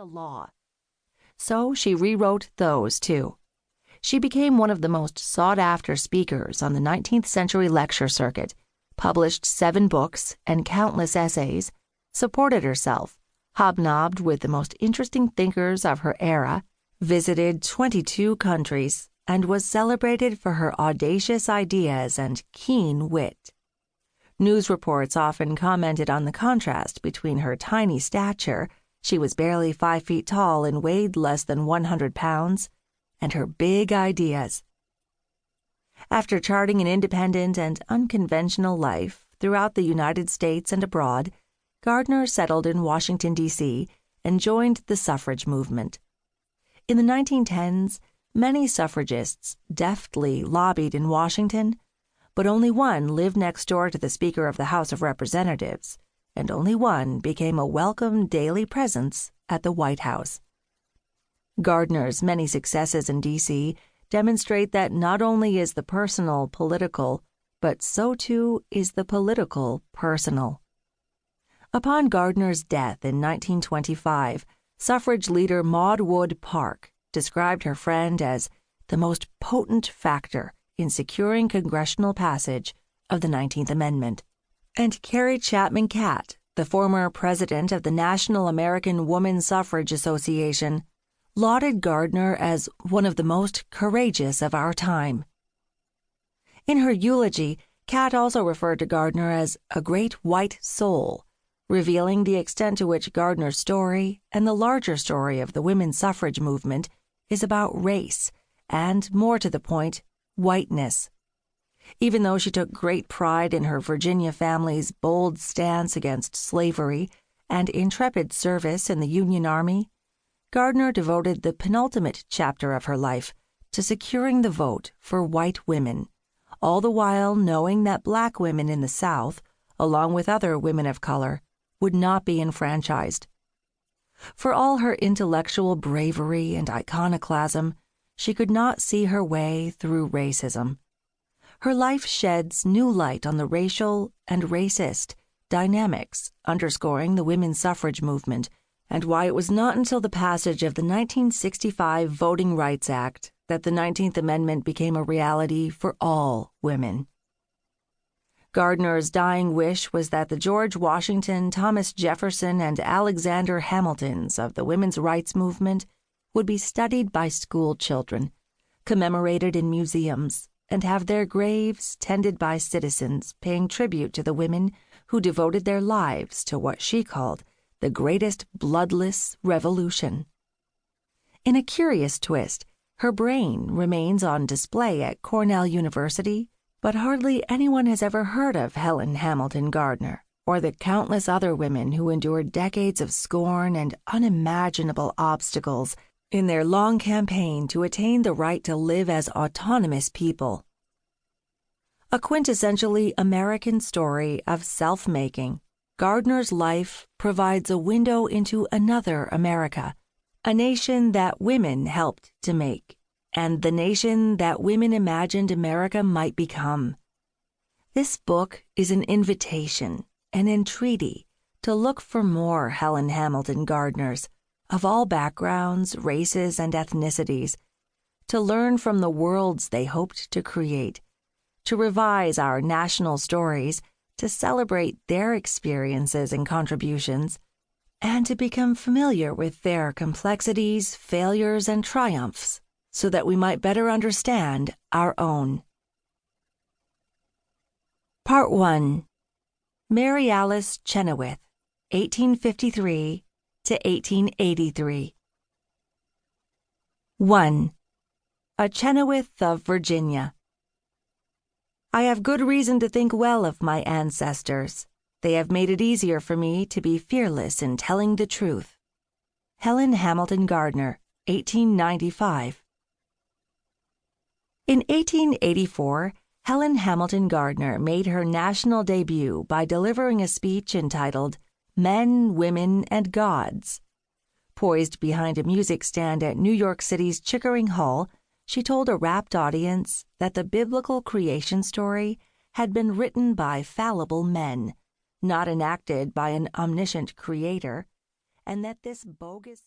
the law. So she rewrote those, too. She became one of the most sought-after speakers on the 19th century lecture circuit, published 7 books and countless essays, supported herself, hobnobbed with the most interesting thinkers of her era, visited 22 countries, and was celebrated for her audacious ideas and keen wit. News reports often commented on the contrast between her tiny stature — she was barely 5 feet tall and weighed less than 100 pounds — and her big ideas. After charting an independent and unconventional life throughout the United States and abroad, Gardener settled in Washington, D.C., and joined the suffrage movement. In the 1910s, many suffragists deftly lobbied in Washington, but only one lived next door to the Speaker of the House of Representatives, and only one became a welcome daily presence at the White House. Gardener's many successes in D.C. demonstrate that not only is the personal political, but so too is the political personal. Upon Gardener's death in 1925, suffrage leader Maud Wood Park described her friend as the most potent factor in securing congressional passage of the 19th Amendment. And Carrie Chapman Catt, the former president of the National American Woman Suffrage Association, lauded Gardener as one of the most courageous of our time. In her eulogy, Catt also referred to Gardener as a great white soul, revealing the extent to which Gardener's story and the larger story of the women's suffrage movement is about race and, more to the point, whiteness. Even though she took great pride in her Virginia family's bold stance against slavery and intrepid service in the Union Army, Gardener devoted the penultimate chapter of her life to securing the vote for white women, all the while knowing that black women in the South, along with other women of color, would not be enfranchised. For all her intellectual bravery and iconoclasm, she could not see her way through racism. Her life sheds new light on the racial and racist dynamics underscoring the women's suffrage movement, and why it was not until the passage of the 1965 Voting Rights Act that the 19th Amendment became a reality for all women. Gardener's dying wish was that the George Washington, Thomas Jefferson, and Alexander Hamiltons of the women's rights movement would be studied by school children, commemorated in museums, and have their graves tended by citizens paying tribute to the women who devoted their lives to what she called the greatest bloodless revolution. In a curious twist, her brain remains on display at Cornell University, but hardly anyone has ever heard of Helen Hamilton Gardener or the countless other women who endured decades of scorn and unimaginable obstacles in their long campaign to attain the right to live as autonomous people. A quintessentially American story of self-making, Gardener's life provides a window into another America, a nation that women helped to make, and the nation that women imagined America might become. This book is an invitation, an entreaty, to look for more Helen Hamilton Gardeners, of all backgrounds, races, and ethnicities, to learn from the worlds they hoped to create, to revise our national stories, to celebrate their experiences and contributions, and to become familiar with their complexities, failures, and triumphs, so that we might better understand our own. Part 1. Mary Alice Chenoweth, 1853 to 1883. 1. A Chenoweth of Virginia. I have good reason to think well of my ancestors. They have made it easier for me to be fearless in telling the truth. Helen Hamilton Gardener, 1895. In 1884, Helen Hamilton Gardener made her national debut by delivering a speech entitled Men, Women, and Gods. Poised behind a music stand at New York City's Chickering Hall, she told a rapt audience that the biblical creation story had been written by fallible men, not enacted by an omniscient creator, and that this bogus